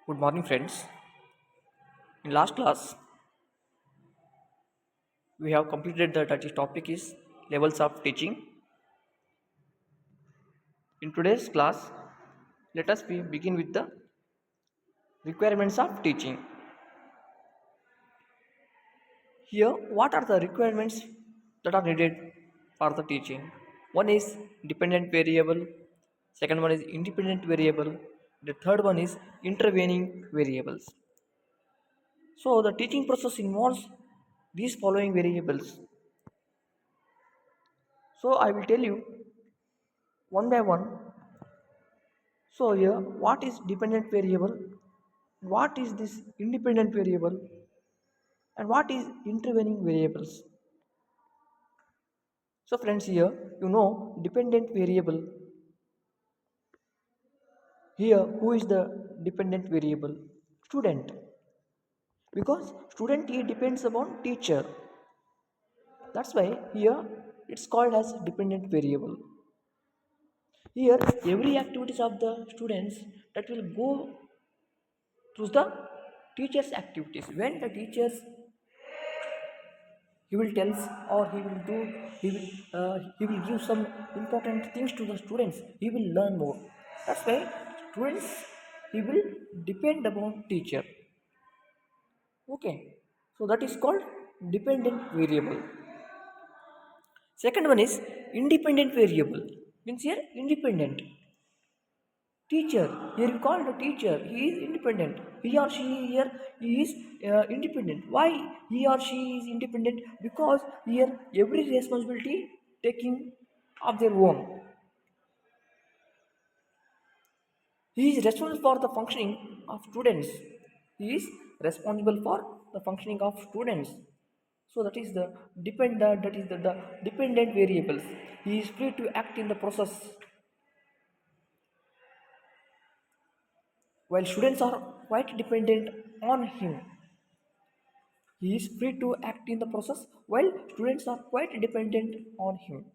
Good morning, friends. In last class, we have completed that is topic is levels of teaching. In today's class, let us begin with the requirements of teaching. Here, what are the requirements that are needed for the teaching? One is dependent variable, second one is independent variable, the third one is intervening variables. So, the teaching process involves these following variables. So, I will tell you one by one. So here, what is dependent variable? What is this independent variable? And what is intervening variables? So friends, here dependent variable. Here, who is the dependent variable? Student. Because student he depends upon teacher. That's why here it's called as dependent variable. Here, every activities of the students that will go through the teacher's activities. When the teachers he will tell or he will give some important things to the students, he will learn more. That's why students he will depend upon teacher. Okay, so that is called dependent variable. Second one is independent variable, means here independent teacher. Here you call the teacher, he is independent. He or she here he is independent. Why he or she is independent? Because here every responsibility taking of their own. He is responsible for the functioning of students. He is responsible for the functioning of students. So that is the the dependent variables. He is free to act in the process. While students are quite dependent on him, he is free to act in the process while students are quite dependent on him.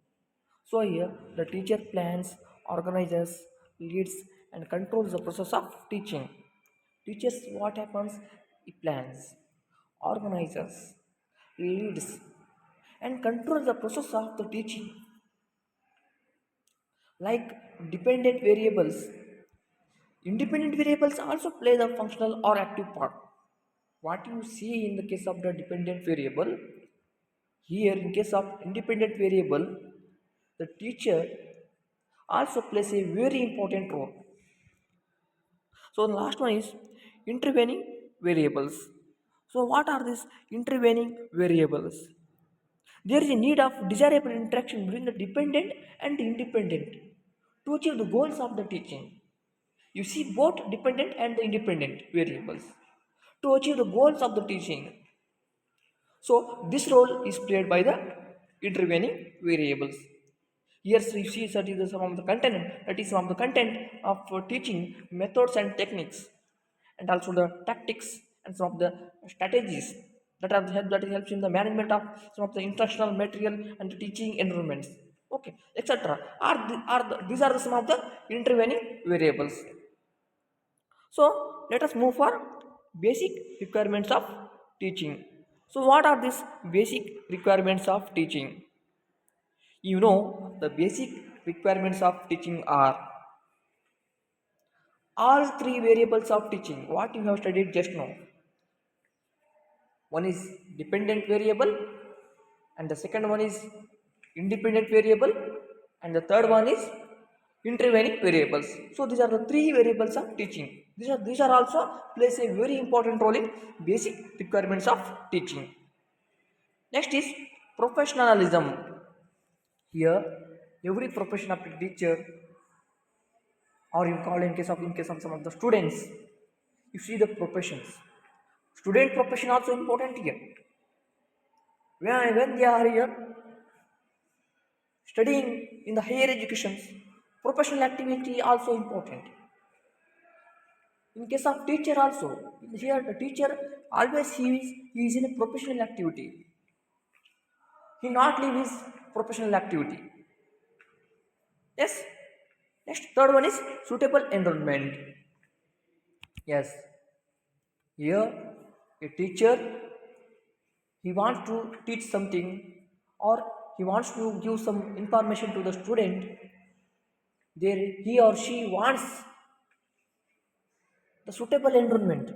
So here the teacher plans, organizes, leads and controls the process of teaching. Teaches what happens? He plans, organizes, leads and controls the process of the teaching. Like dependent variables, independent variables also play the functional or active part. What you see in the case of the dependent variable, here in case of independent variable, the teacher also plays a very important role. So the last one is intervening variables. So what are these intervening variables? There is a need of desirable interaction between the dependent and the independent to achieve the goals of the teaching. You see both dependent and the independent variables to achieve the goals of the teaching. So this role is played by the intervening variables. Here you see that is some of the content, that is some of the content of teaching methods and techniques, and also the tactics and some of the strategies that helps in the management of some of the instructional material and the teaching environments. Okay, etc. These are some of the intervening variables. So let us move for basic requirements of teaching. So what are these basic requirements of teaching? The basic requirements of teaching are all three variables of teaching, what you have studied just now. One is dependent variable, and the second one is independent variable, and the third one is intervening variables. So these are the three variables of teaching. These are also plays a very important role in basic requirements of teaching. Next is professionalism. Here, every profession of a teacher, or you call in case of some of the students, you see the professions. Student profession also important here. When they are here studying in the higher educations, professional activity also important. In case of teacher also, here the teacher always he is in a professional activity. He not leave his professional activity. Yes. Next, third one is suitable environment. Yes. Here a teacher, he wants to teach something, or he wants to give some information to the student. There he or she wants the suitable environment.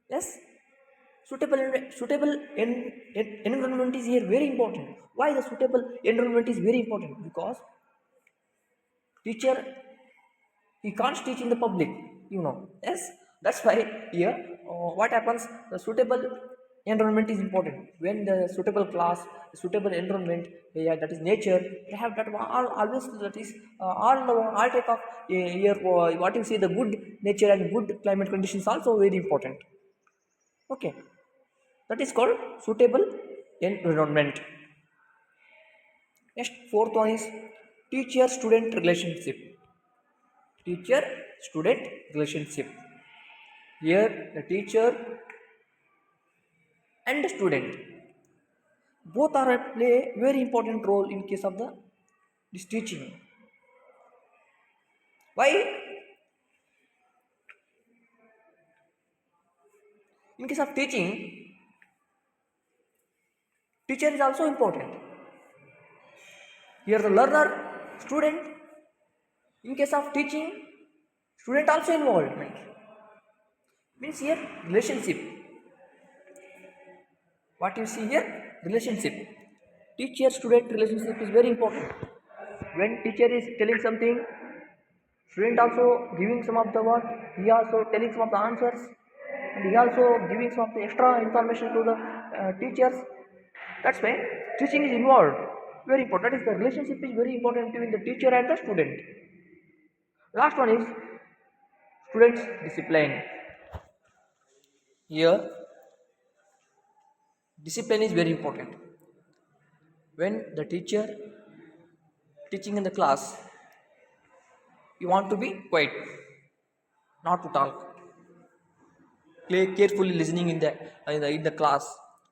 Yes, environment is here very important. Why the suitable environment is very important? Because teacher, he can't teach in the public, you know. Yes, that's why here what happens, the suitable environment is important. When the suitable class, suitable environment, yeah, that is nature, they have that always, that is all type of here what you see, the good nature and good climate conditions also very important. Okay, that is called suitable environment. Next, fourth one is teacher student relationship. Teacher student relationship. Here the teacher and the student both are play very important role in case of the this teaching. Why? In case of teaching, teacher is also important. Here the learner, student. In case of teaching, student also involvement. Means here relationship. What you see here, relationship. Teacher student relationship is very important. When teacher is telling something, student also giving some of the what, he also telling some of the answers, and he also giving some of the extra information to the teachers. That's why teaching is involved, very important. That is, the relationship is very important between the teacher and the student. Last one is students discipline. Here discipline is very important. When the teacher teaching in the class, you want to be quiet, not to talk, carefully listening in the class,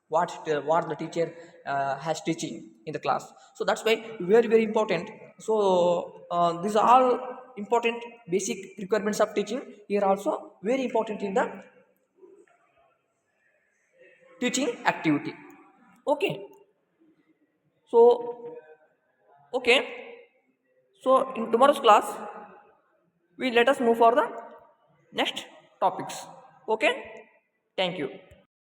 what the teacher has teaching in the class. So that's why very very important. So these are all important basic requirements of teaching. Here also very important in the teaching activity. Okay, so okay, so in tomorrow's class we let us move for the next topics. Okay, thank you.